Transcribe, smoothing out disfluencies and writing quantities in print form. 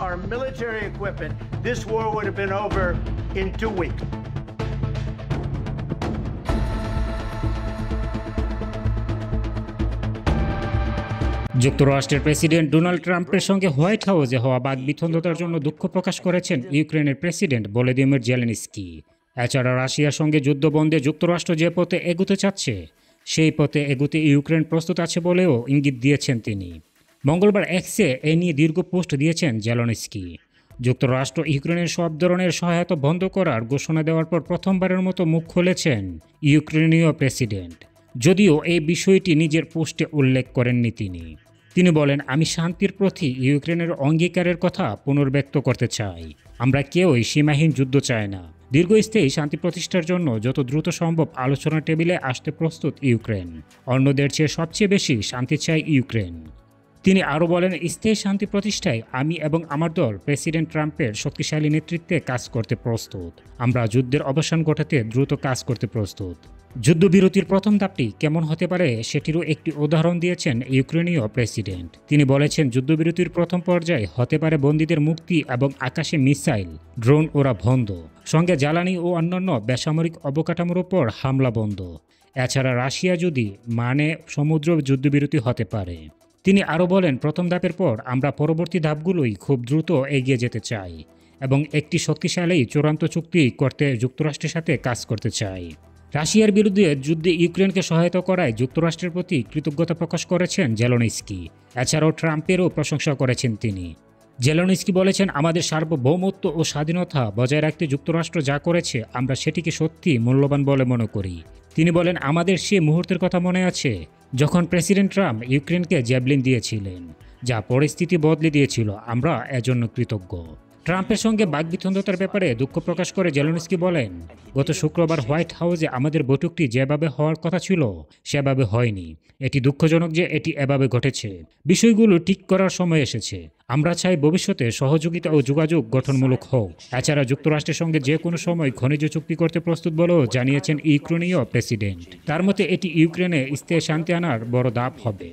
our military equipment, this war would have been over in 2 weeks. যুক্তরাষ্ট্রের president Donald ট্রাম্পের সঙ্গে white হাউসে হওয়া বাকবিতণ্ডতার জন্য দুঃখ প্রকাশ করেছেন ইউক্রেনের প্রেসিডেন্ট ভলোদিমির জেলেনস্কি। এছাড়া রাশিয়ার সঙ্গে যুদ্ধ বন্ধে যুক্তরাষ্ট্র যে পথে এগোতে চাচ্ছে সেই পথে এগোতে ইউক্রেন প্রস্তুত আছে বলেও ইঙ্গিত দিয়েছেন তিনি। মঙ্গলবার এক্সে এ নিয়ে দীর্ঘ পোস্ট দিয়েছেন জেলেনস্কি। যুক্তরাষ্ট্র ইউক্রেনের সব ধরনের সহায়তা বন্ধ করার ঘোষণা দেওয়ার পর প্রথমবারের মতো মুখ খুলেছেন ইউক্রেনীয় প্রেসিডেন্ট, যদিও এই বিষয়টি নিজের পোস্টে উল্লেখ করেননি তিনি বলেন, আমি শান্তির প্রতি ইউক্রেনের অঙ্গীকারের কথা পুনর্ব্যক্ত করতে চাই। আমরা কেউই সীমাহীন যুদ্ধ চাই না। দীর্ঘস্থায়ী শান্তি প্রতিষ্ঠার জন্য যত দ্রুত সম্ভব আলোচনা টেবিলে আসতে প্রস্তুত ইউক্রেন। অন্যদের চেয়ে সবচেয়ে বেশি শান্তি চায় ইউক্রেন। তিনি আরও বলেন, স্থায়ী শান্তি প্রতিষ্ঠায় আমি এবং আমার দল প্রেসিডেন্ট ট্রাম্পের শক্তিশালী নেতৃত্বে কাজ করতে প্রস্তুত। আমরা যুদ্ধের অবসান ঘটাতে দ্রুত কাজ করতে প্রস্তুত। যুদ্ধবিরতির প্রথম ধাপটি কেমন হতে পারে সেটিরও একটি উদাহরণ দিয়েছেন ইউক্রেনীয় প্রেসিডেন্ট। তিনি বলেছেন, যুদ্ধবিরতির প্রথম পর্যায়ে হতে পারে বন্দীদের মুক্তি এবং আকাশে মিসাইল, ড্রোন ওরা বন্ধ, সঙ্গে জ্বালানি ও অন্যান্য বেসামরিক অবকাঠামোর উপর হামলা বন্ধ। এছাড়া রাশিয়া যদি সমুদ্র যুদ্ধবিরতি হতে পারে। তিনি আরও বলেন, প্রথম ধাপের পর আমরা পরবর্তী ধাপগুলোই খুব দ্রুত এগিয়ে যেতে চাই এবং একটি শক্তিশালী চূড়ান্ত চুক্তি করতে যুক্তরাষ্ট্রের সাথে কাজ করতে চাই। রাশিয়ার বিরুদ্ধে যুদ্ধে ইউক্রেনকে সহায়তা করায় যুক্তরাষ্ট্রের প্রতি কৃতজ্ঞতা প্রকাশ করেছেন জেলেনস্কি। এছাড়াও ট্রাম্পেরও প্রশংসা করেছেন তিনি। জেলেনস্কি বলেছেন, আমাদের সার্বভৌমত্ব ও স্বাধীনতা বজায় রাখতে যুক্তরাষ্ট্র যা করেছে আমরা সেটিকে সত্যি মূল্যবান বলে মনে করি। তিনি বলেন, আমাদের সে মুহূর্তের কথা মনে আছে যখন প্রেসিডেন্ট ট্রাম্প ইউক্রেনকে জ্যাভলিন দিয়েছিলেন, যা পরিস্থিতি বদলে দিয়েছিল। আমরা এজন্য কৃতজ্ঞ। ট্রাম্পের সঙ্গে বাকবিতণ্ডতার ব্যাপারে দুঃখ প্রকাশ করে জেলেনস্কি বলেন, গত শুক্রবার হোয়াইট হাউসে আমাদের বৈঠকটি যেভাবে হওয়ার কথা ছিল সেভাবে হয়নি। এটি দুঃখজনক যে এটি এভাবে ঘটেছে। বিষয়গুলো ঠিক করার সময় এসেছে। আমরা চাই ভবিষ্যতে সহযোগিতা ও যোগাযোগ গঠনমূলক হোক। এছাড়া যুক্তরাষ্ট্রের সঙ্গে যে কোনো সময় খনিজ চুক্তি করতে প্রস্তুত বলেও জানিয়েছেন ইউক্রেনীয় প্রেসিডেন্ট। তার মতে এটি ইউক্রেনে স্থায়ী শান্তি আনার বড় ধাপ হবে।